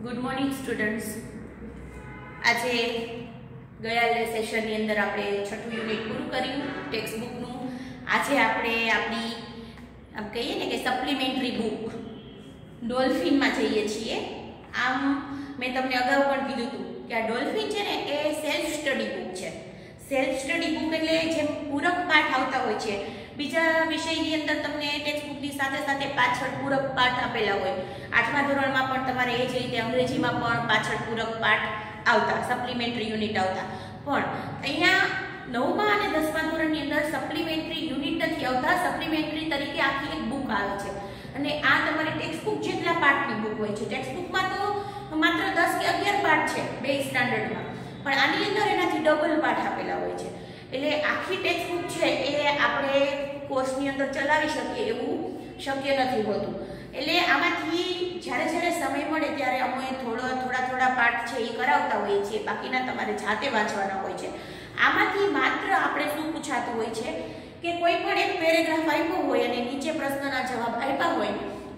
Good morning students. આજે ગયા સેશનની અંદર આપણે છઠ્ઠું યુનિટ પૂરું કર્યું ટેક્સ્ટ બુકનું. આજે આપણે આપણી આમ કહીએ ને કે સપ્લિમેન્ટરી બુક ડોલ્ફિનમાં જઈએ છીએ. આમ મેં તમને અગાઉ પણ કીધું હતું કે આ ડોલ્ફિન છે ને એ સેલ્ફ સ્ટડી બુક છે. સેલ્ફ સ્ટડી બુક એટલે જેમ પૂરક પાઠ આવતા હોય છે બીજા વિષયની અંદર તમને ટેક્સ્ટ બુકની સાથે સાથે પાછળ પૂરક પાઠ આપેલા હોય. 8મા ધોરણમાં પણ તમારે એ જ રીતે અંગ્રેજીમાં પણ પાછળ પૂરક પાઠ આવતા, સપ્લિમેન્ટરી યુનિટ આવતા. પણ અહીંયા 9મા અને 10મા ધોરણની અંદર સપ્લિમેન્ટરી યુનિટ નથી આવતા, સપ્લિમેન્ટરી તરીકે આખી એક બુક આવે છે. અને આ તમારી ટેક્સ્ટ બુક જેટલા પાઠની બુક હોય છે. ટેક્સ્ટ બુકમાં તો માત્ર 10 કે 11 પાઠ છે બે સ્ટાન્ડર્ડમાં, પણ આની અંદર એનાથી ડબલ પાઠ આપેલા હોય છે. એટલે આખી ટેક્સ્ટ બુક છે એ આપણે કોર્સની અંદર ચલાવી શકીએ એવું શક્ય નથી હોતું. એટલે આમાંથી જ્યારે સમય મળે ત્યારે અમે થોડા પાઠ છે એ કરાવતા હોઈએ છીએ, બાકીના તમારે જાતે વાંચવાના હોય છે. આમાંથી માત્ર આપણે શું પૂછાતું હોય છે કે કોઈ પણ એક પેરેગ્રાફ આપ્યો હોય અને નીચે પ્રશ્નના જવાબ આપ્યા હોય,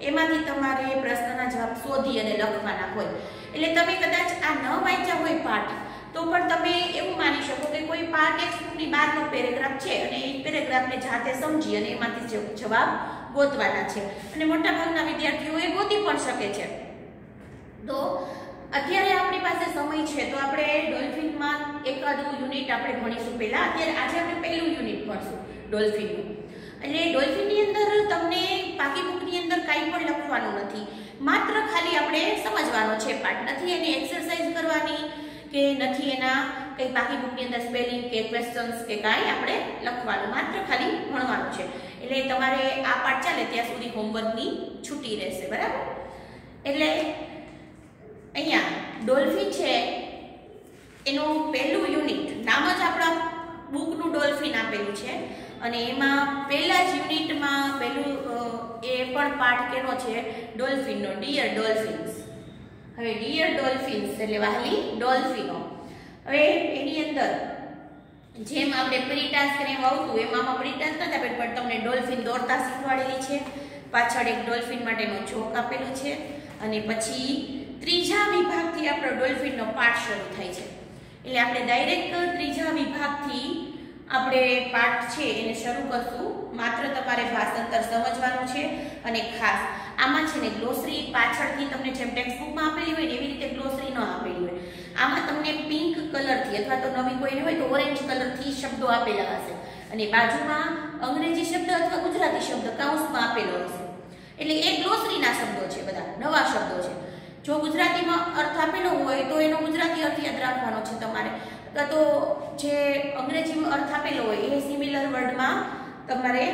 એમાંથી તમારે પ્રશ્નના જવાબ શોધી અને લખવાના હોય. એટલે તમે કદાચ આ ન વાંચ્યા હોય પાઠ તો પણ તમે એવું માની શકો કે કોઈ ટેક્સ્ટ બુકની બહારનો પેરેગ્રાફ છે અને એ પેરેગ્રાફને જાતે સમજી અને એમાંથી જવાબ ગોતવાના છે. અને મોટાભાગના વિદ્યાર્થીઓ એ ગોતી પણ શકે છે. તો અત્યારે આપણી પાસે સમય છે તો આપણે ડોલ્ફિનમાં એકાદું યુનિટ આપણે ભણીશું. આજે આપણે પહેલું યુનિટ ભણશું ડોલ્ફિનનું. એટલે ડોલ્ફિનની અંદર તમને પાકી બુકની અંદર કાંઈ પણ લખવાનું નથી, માત્ર ખાલી આપણે સમજવાનો છે પાઠ. નથી એની એક્સરસાઇઝ કરવાની કે નથી એના કંઈ બાકી બુકની અંદર સ્પેલિંગ કે ક્વેશ્ચન્સ કે કાંઈ આપણે લખવાનું, માત્ર ખાલી ભણવાનું છે. એટલે તમારે આ પાઠ ચાલે ત્યાં સુધી હોમવર્કની છૂટી રહેશે, બરાબર? એટલે અહીંયા ડોલ્ફિન છે એનું પહેલું યુનિટ, નામ જ આપણા બુકનું ડોલ્ફિન આપેલું છે. અને એમાં પહેલા જ યુનિટમાં પહેલું એ પણ પાઠ કેનો છે? ડોલ્ફિનનો, ડિયર ડોલ્ફિન્સ. હવે ડિયર ડોલ્ફિન્સ એટલે વહાલી ડોલ્ફિનો. હવે એની અંદર જેમ આપણે પ્રી ટાસ્ક ને આવતું એમાં પ્રી ટાસ્ક નતા પણ તમને ડોલ્ફિન દોડતા શીખવાડેલી છે. પાછળ એક ડોલ્ફિન માટેનો જોક આપેલો છે. અને પછી ત્રીજા વિભાગથી આપણો ડોલ્ફિનનો પાઠ શરૂ થાય છે. એટલે આપણે ડાયરેક્ટ ત્રીજા વિભાગથી આપણે પાઠ છે એને શરૂ કરશું. માત્ર તમારે ભાષાંતર સમજવાનું છે. અને ખાસ આમાં છે ને ગ્લોસરી પાછળથી તમને જેમ ટેક્સ્ટ બુકમાં આપેલી હોય ને એવી રીતે ગ્લોસરી ન આપેલી હોય. આમાં તમને પિંક કલરથી અથવા તો નવી કોઈને હોય તો ઓરેન્જ કલરથી શબ્દો આપેલા હશે અને બાજુમાં અંગ્રેજી શબ્દ અથવા ગુજરાતી શબ્દ કાઉન્સમાં આપેલો હશે. એટલે એ ગ્લોસરીના શબ્દો છે, બધા નવા શબ્દો છે. જો ગુજરાતીમાં અર્થ આપેલો હોય તો એનો ગુજરાતી અર્થ યાદ રાખવાનો છે તમારે, તો જે અંગ્રેજીમાં અર્થ આપેલો હોય એ સિમિલર વર્ડમાં તમારે.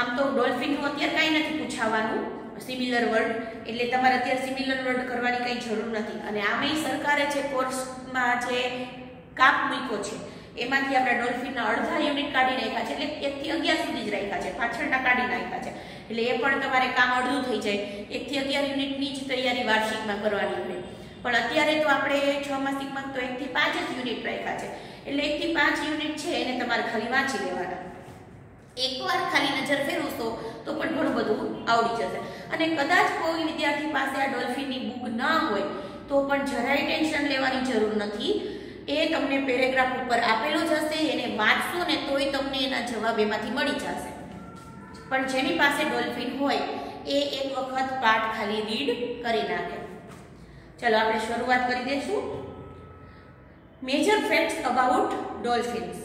આમ તો ડોલ્ફિનનું અત્યારે કાંઈ નથી પૂછાવાનું સિમિલર વર્ડ, એટલે તમારે અત્યારે સિમિલર વર્ડ કરવાની કંઈ જરૂર નથી. અને આમેય સરકારે જે કોર્સમાં જે કાપ મૂક્યો છે એમાંથી આપણે ડોલ્ફિનના અડધા યુનિટ કાઢી નાખ્યા છે, એટલે 1 થી 11 સુધી જ રાખ્યા છે, પાછળના કાઢી નાખ્યા છે. એટલે એ પણ તમારે કામ અડધું થઈ જાય. 1 થી 11 યુનિટની જ તૈયારી વાર્ષિકમાં કરવાની હોય. પણ અત્યારે તો આપણે 6 માસિકમાં તો 1 થી 5 જ યુનિટ રાખ્યા છે. એટલે 1 થી 5 યુનિટ છે એને તમારે ખાલી વાંચી લેવાના. એકવાર ખાલી નજર ફેરવશો તો પણ ઘણું બધું આવડી જશે. અને કદાચ કોઈ વિદ્યાર્થી પાસે આ ડોલ્ફિનની બુક ના હોય તો પણ જરાય ટેન્શન લેવાની જરૂર નથી. એ તમને પેરેગ્રાફ ઉપર આપેલો જ હશે, એને વાંચશો ને તોય તમને એના જવાબ એમાંથી મળી જશે. પણ જેની પાસે ડોલ્ફિન હોય એ એક વખત પાઠ ખાલી રીડ કરી નાખે. ચલો આપણે શરૂઆત કરી દઈશું. Major facts about dolphins.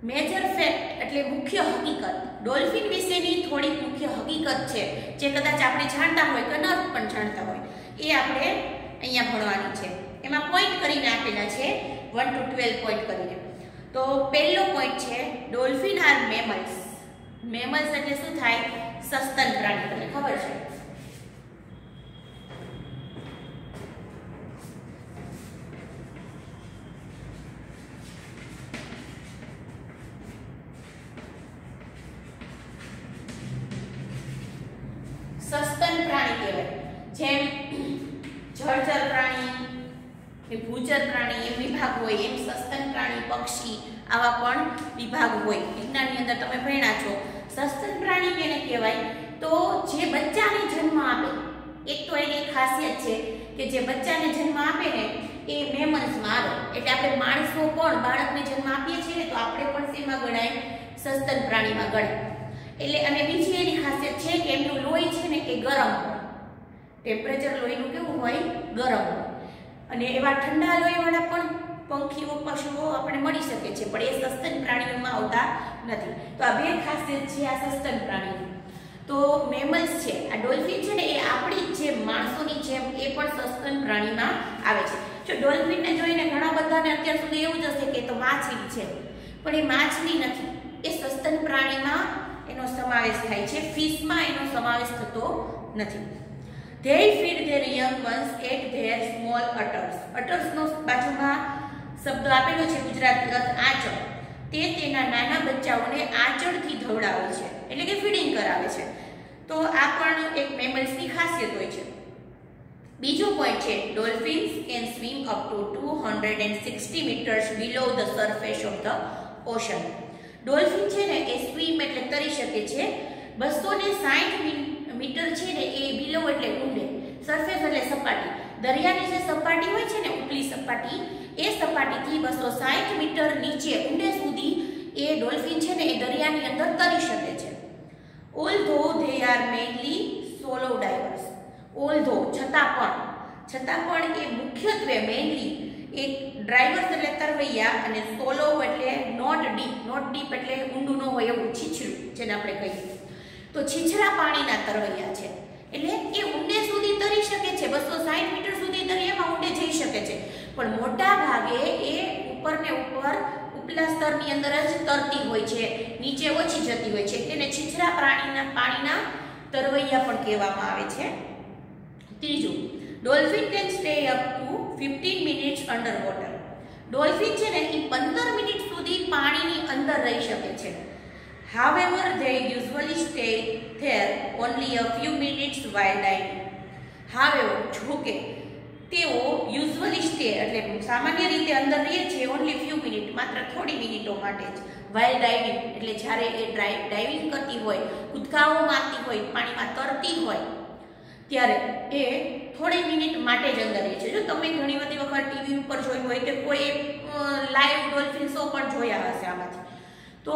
Major fact એટલે મુખ્ય હકીકત. ડોલ્ફિન વિશેની થોડીક મુખ્ય હકીકત છે જે કદાચ આપણે જાણતા હોય કે ન પણ જાણતા હોય એ આપણે અહીંયા ભણવાની છે. એમાં પોઈન્ટ કરીને આપેલા છે 1 to 12 પોઈન્ટ કરીને. તો પહેલો પોઈન્ટ છે ડોલ્ફિન આર મેમલ્સ. મેમલ્સ એટલે શું થાય? સસ્તન પ્રાણી. તમને ખબર છે? સસ્તન પ્રાણી કહેવાય. જેમ જળચર પ્રાણી, ભૂચર પ્રાણી એમ વિભાગ હોય, એમ સસ્તન પ્રાણી, પક્ષી આવા પણ વિભાગ હોય. વિજ્ઞાનની અંદર તમે ભણ્યા છો. સસ્તન પ્રાણી કેને કહેવાય? તો જે બચ્ચાને જન્મ આપે, એક તો એને એક ખાસિયત છે કે જે બચ્ચાને જન્મ આપે ને એ મેમન્સમાં આવે. એટલે આપણે માણસો પણ બાળકને જન્મ આપીએ છીએ તો આપણે પણ શેમાં ગણાય? સસ્તન પ્રાણીમાં ગણાય. એટલે અને બીજી એની ખાસિયત છે કે એમનું લોહી છે ને એ ગરમ હોય. ટેમ્પરેચર લોહીનું કેવું હોય? ગરમ હોય. અને એવા ઠંડા લોહીવાળા પણ પંખીઓ પશુઓ આપણે મળી શકે છે, પણ એ સસ્તન પ્રાણીઓમાં આવતા નથી. તો આ બે ખાસિયત છે આ સસ્તન પ્રાણીની. તો મેમલ્સ છે, આ ડોલ્ફિન છે ને એ આપણી જેમ માણસોની જેમ એ પણ સસ્તન પ્રાણીમાં આવે છે. જો ડોલ્ફિનને જોઈને ઘણા બધાને અત્યાર સુધી એવું જ હશે કે તો માછલી છે, પણ એ માછલી નથી. એ સસ્તન પ્રાણીમાં એનો સમાવેશ થાય છે, ફિશમાં એનો સમાવેશ થતો નથી. They feed their young ones at their small udders. Uddersનો બાજુમાં શબ્દ આપેલો છે ગુજરાતી અર્થ આંચળ. તે તેના નાના બચ્ચાઓને આંચળથી ધવડાવે છે, એટલે કે ફીડિંગ કરાવે છે. તો આ પણ એક મેમલ્સની ખાસિયત હોય છે. બીજો પોઈન્ટ છે dolphins can swim up to 260 metres below the surface of the ocean. Dolphin છે ને એ સ્વિમ એટલે તરી શકે છે 260 મીટર છે ને એ બિલો એટલે ઊંડે, સરફેસ એટલે સપાટી. દરિયાની જે સપાટી હોય છે ને ઉપલી સપાટી, એ સપાટીથી 260 મીટર નીચે ઊંડે સુધી એ ડોલ્ફિન છે ને એ દરિયાની અંદર તરી શકે છે. Although they are mainly shallow divers. Although છતાં પણ એ મુખ્યત્વે મેઇનલી એ ડ્રાઈવર્સ એટલે તરવૈયા અને સોલો એટલે નોટ ડીપ એટલે ઊંડું ન હોય એવું છીછરું જેને આપણે કહીએ તો છીછરા પાણીના તરવૈયા છે. એટલે એ ઊંડે સુધી તરી શકે છે, 260 મીટર સુધી દરિયામાં ઊંડે જઈ શકે છે, પણ મોટા ભાગે એ ઉપરને ઉપર ઉપલા સ્તરની અંદર જ તરતી હોય છે, નીચે ઓછી જતી હોય છે. એને છીછરા પાણીના તરવૈયા પણ કહેવામાં આવે છે. ત્રીજું, dolphin can stay up to 15 minutes under water. Dolphin છે ને એ 15 મિનિટ સુધી પાણીની અંદર રહી શકે છે. However, they usually stay there only a few minutes while diving. However, જોકે તેઓ યુઝ્યુઅલી સ્ટે એટલે સામાન્ય રીતે અંદર રહે છે ઓનલી ફ્યુ મિનિટ, માત્ર થોડી મિનિટો માટે જ. while diving એટલે જ્યારે એ ડાઇવિંગ કરતી હોય, કૂદકાઓ મારતી હોય, પાણીમાં તરતી હોય ત્યારે એ થોડી મિનિટ માટે જ અંદર રહે છે. જો તમે ઘણી બધી વખત ટીવી ઉપર જોયું હોય કે કોઈ લાઈવ ડોલ્ફિન શો પણ જોયા હશે આમાંથી, તો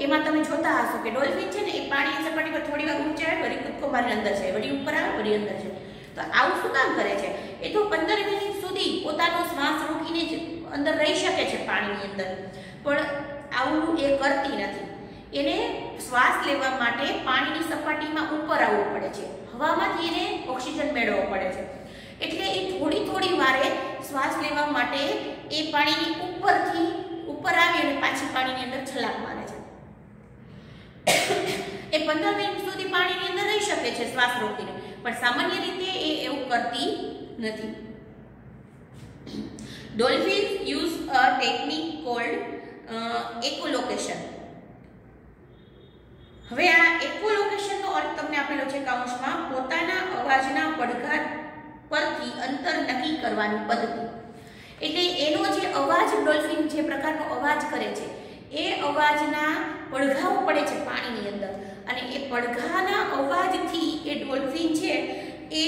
એમાં તમે જોતા હશો કે ડોલ્ફિન છે ને એ પાણીની સપાટી પર થોડી વાર ઊંચે આવે, વળી કૂદકો મારીને અંદર છે, વળી ઉપર આવે, વળી અંદર છે. તો આવું શું કામ કરે છે? એ તો 15 મિનિટ સુધી પોતાનો શ્વાસ રોકીને જ અંદર રહી શકે છે પાણીની અંદર, પણ આવું એ કરતી નથી. એને શ્વાસ લેવા માટે પાણીની સપાટીમાં ઉપર આવવું પડે છે, હવામાંથી એને ઓક્સિજન મેળવવો પડે છે. એટલે એ થોડી વારે શ્વાસ લેવા માટે એ પાણીની ઉપર આવી અને પાછી પાણીની અંદર છલાંગ મારે છે. એ 15 મિનિટ સુધી પાણીની અંદર રહી શકે છે શ્વાસ રોકીને, પણ સામાન્ય રીતે એ એવું કરતી નથી. Dolphins use a technique called echolocation. હવે આ એકોલોકેશનનો અર્થ તમને આપેલો છે કૌંસમાં, પોતાના અવાજના પડઘા પરથી અંતર નક્કી કરવાની પદ્ધતિ. એટલે એનો જે અવાજ ડોલ્ફિન જે પ્રકારનો અવાજ કરે છે એ અવાજના પડઘાઓ પડે છે પાણીની અંદર, અને એ પડઘાના અવાજથી એ ડોલ્ફિન છે એ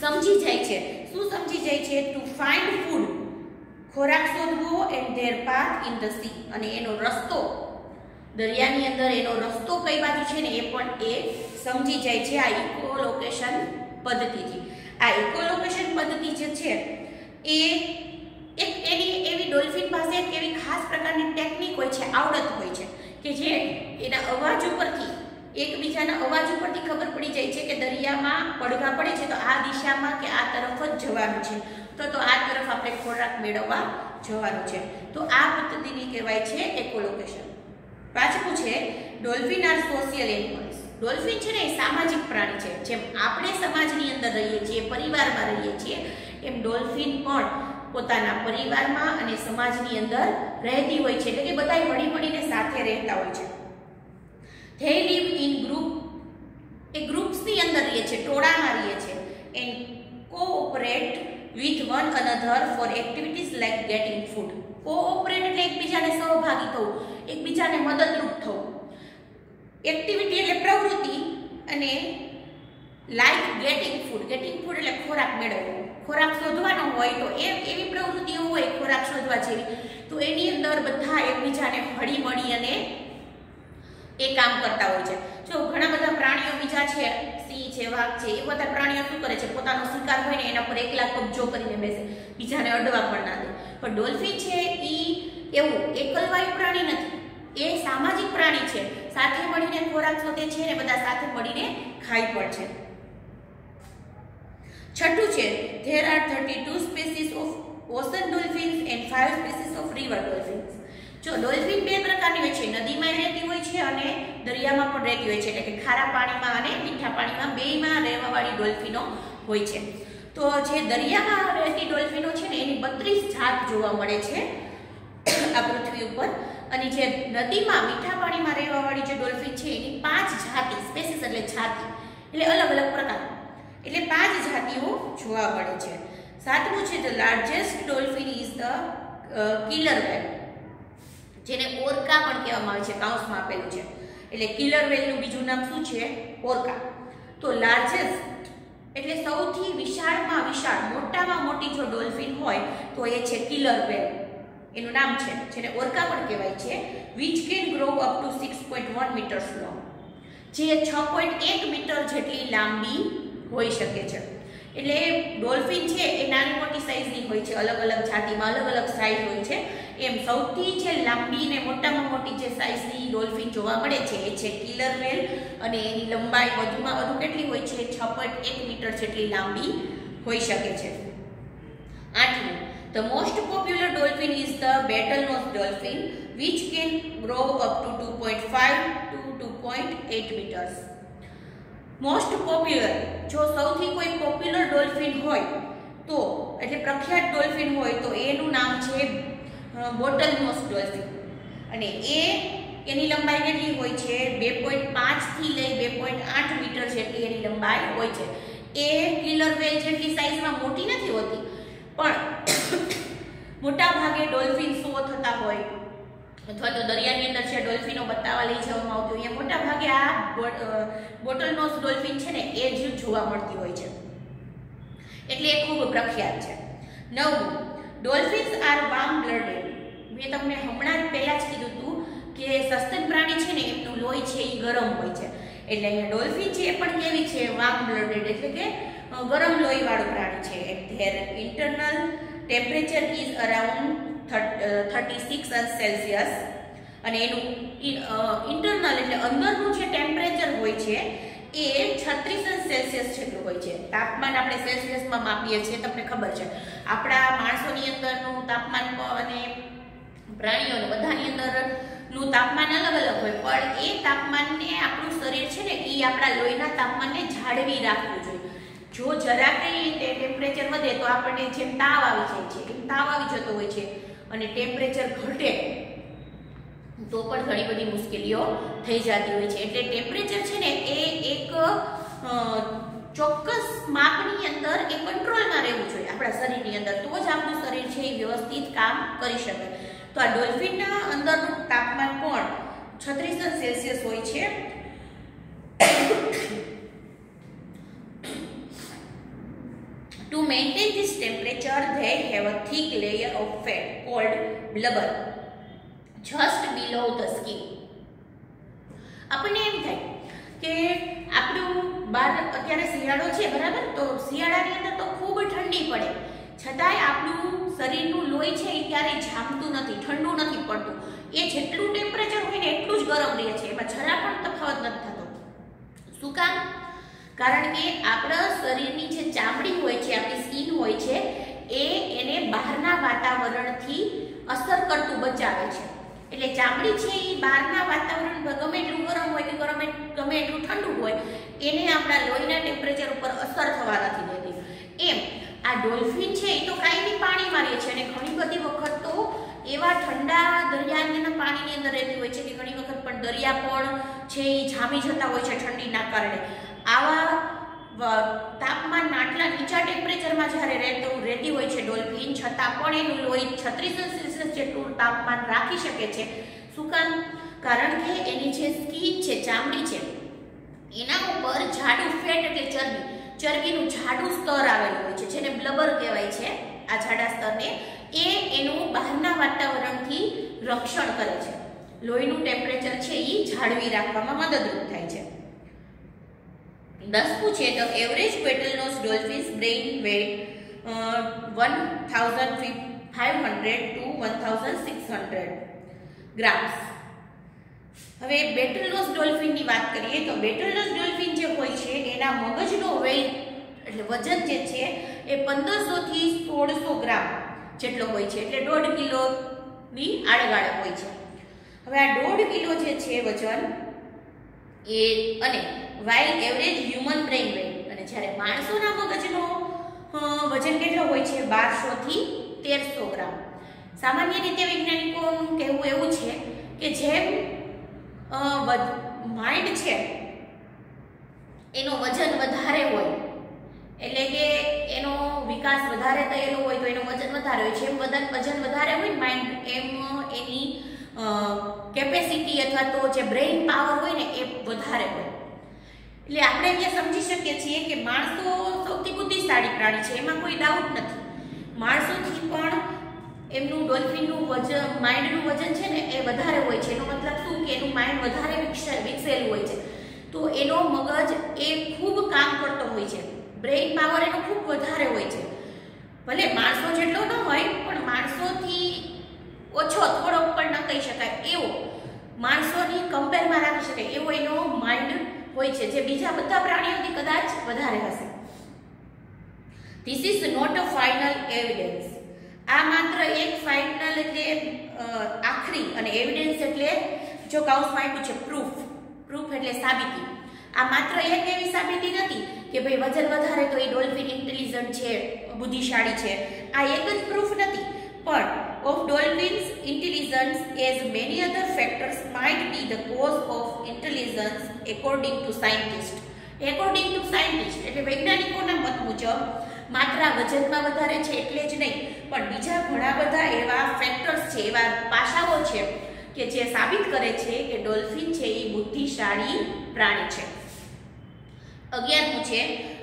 સમજી જાય છે. શું સમજી જાય છે? ટુ ફાઇન્ડ ફૂડ, ખોરાક શોધવો, and there path in the sea, અને એનો રસ્તો દરિયાની અંદર એનો રસ્તો કઈ બાજુ છે ને એ પણ એ સમજી જાય છે આ ઇકોલોકેશન પદ્ધતિથી. આ ઇકોલોકેશન પદ્ધતિ જે છે એ એક એવી ડોલ્ફિન પાસે એક એવી ખાસ પ્રકારની ટેકનિક હોય છે, આવડત હોય છે કે જે એના અવાજ ઉપરથી એકબીજાના અવાજ ઉપરથી ખબર પડી જાય છે કે દરિયામાં પડઘા પડે છે તો આ દિશામાં કે આ તરફ જ જવાનું છે, તો આ તરફ આપણે ખોરાક મેળવવા જવાનું છે. તો આ પદ્ધતિને કહેવાય છે એકોલોકેશન. પાછું છે dolphin are social animals. Dolphin છે ને એ સામાજિક પ્રાણી છે. જેમ આપણે સમાજની અંદર રહીએ છીએ, પરિવારમાં રહીએ છીએ, એમ ડોલ્ફિન પણ પોતાના પરિવારમાં અને સમાજની અંદર રહેતી હોય છે, એટલે કે બધા હળીમળીને સાથે રહેતા હોય છે. They live in group, એ ગ્રુપ્સની અંદર રહે છે, ટોળામાં રહે છે, and cooperate with one another for activities like getting food. Cooperate એટલે એકબીજાને સહભાગી થવું, એકબીજાને મદદરૂપ થવું. એક્ટિવિટી એટલે પ્રવૃત્તિ, અને like getting food getting food એટલે ખોરાક મેળવવો, ખોરાક શોધવાનો હોય તો એવી પ્રવૃત્તિઓ હોય ખોરાક શોધવા જેવી, તો એની અંદર બધા એકબીજાને હળી મળી અને એ કામ કરતા હોય છે. જો ઘણા બધા પ્રાણીઓ બીજા છે, સિંહ છે, વાઘ છે, એ બધા પ્રાણીઓ શું કરે છે, પોતાનો શિકાર હોય ને એના પર એકલા કબજો કરીને બેસે, બીજાને અડવા પણ ના દે. પણ ડોલ્ફિન છે એ એવું એકલવાયુ પ્રાણી નથી, એ સામાજિક પ્રાણી છે, સાથે મળીને ખોરાક શોધે છે અને બધા સાથે મળીને ખાય પણ છે. છઠ્ઠું છે there are 32 species of ocean dolphins and 5 species of river dolphins. જો ડોલ્ફિન બે પ્રકારની હોય છે, નદીમાં રહેતી હોય છે અને દરિયામાં પણ રહેતી હોય છે, એટલે કે ખારા પાણીમાં અને મીઠા પાણીમાં બેયમાં રહેવાવાળી ડોલ્ફિનો હોય છે. તો જે દરિયામાં રહેતી ડોલ્ફિનો છે ને એની 32 જાત જોવા મળે છે આ પૃથ્વી ઉપર, અને જે નદીમાં મીઠા પાણીમાં રહેવાવાળી જે ડોલ્ફિન છે એની 5 જાતિ, સ્પેસીસ એટલે જાતિ એટલે અલગ અલગ પ્રકાર, એટલે 5 જાતિઓ જોવા મળે છે. સાતમું છે the largest dolphin is the killer whale, જેને ઓર્કા પણ કહેવામાં આવે છે, કાઉન્સમાં આપેલું છે. એટલે કિલર વેલનું બીજું નામ શું છે? ઓર્કા. તો લાર્જેસ્ટ એટલે સૌથી વિશાળમાં વિશાળ, મોટામાં મોટી જો ડોલ્ફિન હોય તો એ છે કિલર વેલ, એનું નામ છે, જેને ઓર્કા પણ કહેવાય છે. Which can grow up to 6.1 metres long, જે 6.1 મીટર જેટલી લાંબી હોઈ શકે છે. એટલે ડોલ્ફિન છે એ નાની મોટી સાઈઝની હોય છે, અલગ અલગ જાતિમાં અલગ અલગ સાઈઝ હોય છે. એમ સૌથી જે લાંબી ને મોટામાં મોટી જે સાઈઝની ડોલ્ફિન જોવા મળે છે એ છે કિલર વેલ, અને એની લંબાઈ વધુમાં વધુ કેટલી હોય છે? 6.1 મીટર જેટલી લાંબી હોઈ શકે છે. આઠમું, the most popular dolphin is the bottlenose dolphin which can grow up to 2.5 to 2.8 meters. Most popular, જો સૌથી કોઈ પોપ્યુલર ડોલ્ફિન હોય તો એટલે પ્રખ્યાત ડોલ્ફિન હોય તો એનું નામ છે બોટલનોઝ ડોલ્ફિન, અને એની લંબાઈ કેટલી હોય છે? 2.5 થી લઈ 2.8 મીટર જેટલી એની લંબાઈ હોય છે. એ કિલર વેલ જેટલી સાઈઝમાં મોટી નથી હોતી, પણ મોટા ભાગે ડોલ્ફિન શો થતા હોય અથવા તો દરિયાની અંદર જે ડોલ્ફિનો બતાવવા લઈ જવામાં આવતી હોય, એ મોટા ભાગે આ બોટલનોઝ ડોલ્ફિન છે ને એ જ જોવા મળતી હોય છે, એટલે એ ખૂબ પ્રખ્યાત છે. 9, ડોલ્ફિન્સ આર વાર્મ બ્લડેડ. મેં તમને હમણાં પહેલા જ કીધું હતું કે સસ્તન પ્રાણી છે ને એમનું લોહી છે એ ગરમ હોય છે, એટલે અહીંયા ડોલ્ફિન છે એ પણ કેવી છે? વાર્મ બ્લડેડ, એટલે કે ગરમ લોહીવાળું પ્રાણી છે. There internal temperature is around 36 Celsius, અને એનું ઇન્ટરનલ એટલે અંદરનું જે ટેમ્પરેચર હોય છે એ 36 સેલ્સિયસ જેટલું હોય છે. તાપમાન આપણે સેલ્સિયસમાં માપીએ છીએ, તમને ખબર છે. આપણા માણસોની અંદરનું તાપમાન અને પ્રાણીઓનું બધાની અંદરનું તાપમાન અલગ અલગ હોય, પણ એ તાપમાનને આપણું શરીર છે ને એ આપણા લોહીના તાપમાનને જાળવી રાખવું જોઈએ. જો જરા કંઈ ટેમ્પરેચર વધે તો આપણને જેમ તાવ આવી જાય છે એમ તાવ આવી જતો હોય છે, અને ટેમ્પરેચર ઘટે તો પણ ઘણી બધી મુશ્કેલીઓ થઈ જતી હોય છે. એટલે ટેમ્પરેચર છે ને એ એક ચોક્કસ માપની અંદર એ કંટ્રોલમાં રહેવું જોઈએ આપણા શરીરની અંદર, તો જ આપણું શરીર છે એ વ્યવસ્થિત કામ કરી શકે. તો આ ડોલ્ફિનના અંદરનું તાપમાન પણ 36 સેલ્સિયસ હોય છે. To maintain this temperature, they have a thick layer of fat called blubber just below the skin. આપણને એમ થાય કે આપણું બહાર અત્યારે શિયાળો છે, બરાબર? તો શિયાળાની અંદર તો ખૂબ ઠંડી પડે, છતાંય આપણું શરીરનું લોહી છે એ ક્યારેય જામતું નથી, ઠંડુ નથી પડતું. એ જેટલું ટેમ્પરેચર હોય ને એટલું જ ગરમ રહે છે, એમાં જરા પણ તફાવત નથી થતો. શું કામ? કારણ કે આપણા શરીરની જે ચામડી હોય છે, આપણી સ્કિન હોય છે, એને બહારના વાતાવરણથી અસર કરતું બચાવે છે. એટલે ચામડી છે એ બહારના વાતાવરણ ગમે એટલું ગરમ હોય કે ગમે એટલું ઠંડુ હોય એને આપણા લોહીના ટેમ્પરેચર ઉપર અસર થવા નથી દેતી. એમ આ ડોલ્ફિન છે એ તો કાયમી પાણીમાં રહે છે, અને ઘણી બધી વખત તો એવા ઠંડા દરિયાના પાણીની અંદર રહેતી હોય છે કે ઘણી વખત પણ દરિયા પણ છે એ જામી જતા હોય છે ઠંડીના કારણે. આવા તાપમાનના આટલા નીચા ટેમ્પરેચરમાં જ્યારે રહેતી હોય છે ડોલ્ફિન, છતાં પણ એનું લોહી 36 સેલ્સિયસ જેટલું તાપમાન રાખી શકે છે. શું કામ? કારણ કે એની જે સ્કિન છે, ચામડી છે, એના ઉપર જાડું ફેટ એટલે ચરબી, ચરબીનું જાડું સ્તર આવેલું હોય છે, જેને બ્લબર કહેવાય છે. આ જાડા સ્તરને એનું બહારના વાતાવરણથી રક્ષણ કરે છે. લોહીનું ટેમ્પરેચર છે એ જાળવી રાખવામાં મદદરૂપ થાય છે. 10 છે તો average bottlenose dolphins brain weight 1500 to 1600 grams. હવે બેટલનોઝ ડોલ્ફિનની વાત કરીએ તો બેટલનોઝ ડોલ્ફિન જે હોય છે એના મગજનો વેઇટ એટલે વજન જે છે એ 1500 થી 1600 ગ્રામ જેટલો હોય છે, એટલે 1.5 કિલોની આડેગાળે હોય છે. હવે આ 1.5 કિલો જે છે વજન એ અને while average human brain weight, અને જ્યારે માણસોના મગજનો વજન કેટલો હોય છે 1200 થી 1300 ગ્રામ. સામાન્ય રીતે વૈજ્ઞાનિકોનું કહેવું એવું છે કે જેમ માઇન્ડ છે એનો વજન વધારે હોય એટલે કે એનો વિકાસ વધારે થયેલો હોય તો એનું વજન વધારે હોય છે, એમ વજન વધારે હોય માઇન્ડ એમ એની કેપેસિટી અથવા તો જે બ્રેઇન પાવર હોય ને એ વધારે હોય. એટલે આપણે અહીંયા સમજી શકીએ છીએ કે માણસો સૌથી બુદ્ધિશાળી પ્રાણી છે, એમાં કોઈ ડાઉટ નથી. માણસોથી પણ એમનું ડોલ્ફિનનું વજન માઇન્ડનું વજન છે ને એ વધારે હોય છે. એનો મતલબ શું કે એનું માઇન્ડ વધારે વિકસેલું હોય છે, તો એનો મગજ એ ખૂબ કામ કરતો હોય છે, બ્રેઇન પાવર એનો ખૂબ વધારે હોય છે. ભલે માણસો જેટલો ન હોય પણ માણસોથી ઓછો થોડોક પણ ન કહી શકાય એવો, માણસોની કમ્પેરમાં રાખી શકાય એવો એનો માઇન્ડ હોય છે, જે બીજા બધા પ્રાણીઓથી કદાચ વધારે હશે. This is not a final evidence. આ માત્ર એક ફાઇનલ એટલે આખરી, અને એવિડન્સ એટલે જો કાઉન્સમાં આપ્યું છે પ્રૂફ એટલે સાબિતી. આ માત્ર એક એવી સાબિતી નથી કે ભાઈ વજન વધારે તો એ ડોલ્ફિન ઇન્ટેલિજન્ટ છે, બુદ્ધિશાળી છે. આ એક જ પ્રૂફ નથી, પણ of dolphins intelligence as many other factors might be the cause of intelligence according to scientists. એટલે વૈજ્ઞાનિકોના મત મુજબ માત્ર વજનમાં વધારે છે એટલે જ નહીં, પણ બીજા ઘણા બધા એવા ફેક્ટર્સ છે, એવા પાસાઓ છે કે જે સાબિત કરે છે કે ડોલ્ફિન છે એ બુદ્ધિશાળી પ્રાણી છે. 11 છે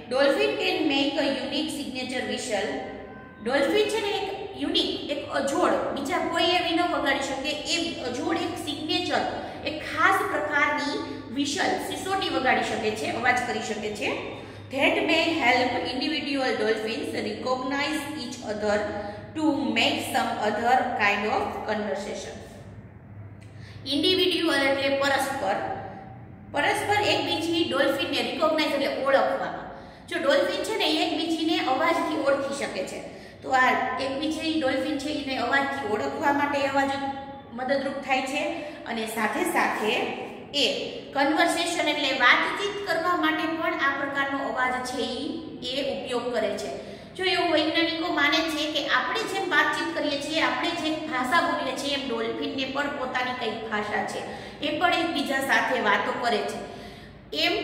dolphin can make a unique signature Vishal. Dolphin છે ને એક યુનિક, એક અજોડ, બીજા કોઈ એવી ન વગાડી શકે એવી અજોડ એક સિગ્નેચર, એક ખાસ પ્રકારની વિશલ સિસોટી વગાડી શકે છે, અવાજ કરી શકે છે. that may help individual dolphins recognize each other to make some other kind of conversation. Individual એટલે પરસ્પર એકબીજી ડોલ્ફિનને રિકોગ્નાઇઝ એટલે ઓળખવામાં. જો ડોલ્ફિન છે ને એકબીજીને અવાજથી ઓળખી શકે છે, તો આ એકબીજી ડોલ્ફિન છે એને અવાજથી ઓળખવા માટે અવાજ મદદરૂપ થાય છે, અને સાથે સાથે એ કન્વર્સેશન એટલે વાતચીત કરવા માટે પણ આ પ્રકારનો અવાજ છે એ ઉપયોગ કરે છે. જો એવું વૈજ્ઞાનિકો માને છે કે આપણે જેમ વાતચીત કરીએ છીએ, આપણે જે ભાષા બોલીએ છીએ, એમ ડોલ્ફિનને પણ પોતાની કંઈક ભાષા છે, એ પણ એકબીજા સાથે વાતો કરે છે. એમ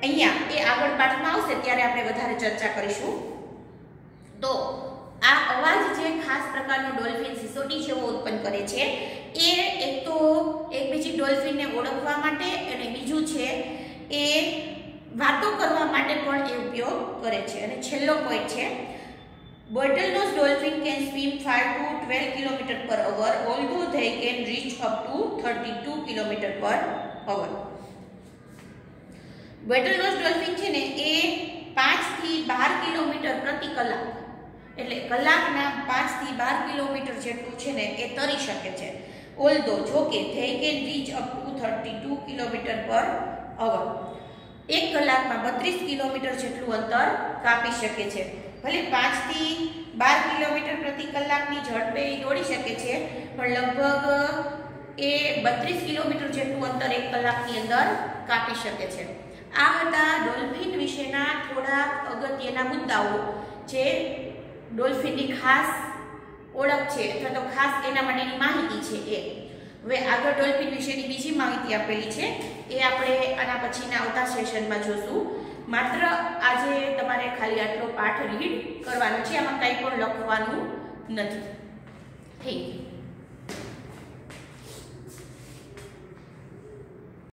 અહીંયા એ આગળ પાઠમાં આવશે ત્યારે આપણે વધારે ચર્ચા કરીશું. તો આ અવાજ જે ખાસ પ્રકારનો ડોલ્ફિન સિસોટી જેવો ઉત્પન્ન કરે છે એ એક તો એકબીજી ડોલ્ફિનને ઓળખવા માટે, અને બીજું છે એ વાતો કરવા માટે પણ એ ઉપયોગ કરે છે. અને છેલ્લો પોઈન્ટ છે બોટલનોઝ dolphin can swim 5 to 12 km/h although they can reach up to 32 km/h. બોટલનોઝ dolphin છે ને એ 5 થી 12 કિલોમીટર પ્રતિ કલાક એટલે કલાકના 5 થી 12 કિલોમીટર જેટલું છે ને એ તરી શકે છે. ઓલ્ધો જોકે they can reach up to 32 km/h. 1 કલાકમાં 32 કિલોમીટર જેટલું અંતર કાપી શકે છે. ભલે 5 થી 12 કિલોમીટર પ્રતિ કલાકની ઝડપે દોડી શકે છે, પણ લગભગ એ 32 કિલોમીટર જેટલું અંતર 1 કલાકની અંદર કાપી શકે છે. આ હતા ડોલ્ફિન વિશેના થોડા અગત્યના મુદ્દાઓ, જે ડોલ્ફિનની ખાસ ઓળખ છે અથવા તો ખાસ એના માટેની માહિતી છે એ. હવે આગળ ડોલ્ફિન વિશેની બીજી માહિતી આપેલી છે એ આપણે આના પછીના આવતા સેશનમાં જોશું. માત્ર આજે તમારે ખાલી આટલો પાઠ રીડ કરવાનો છે, આમાં કંઈ પણ લખવાનું નથી. Thank you.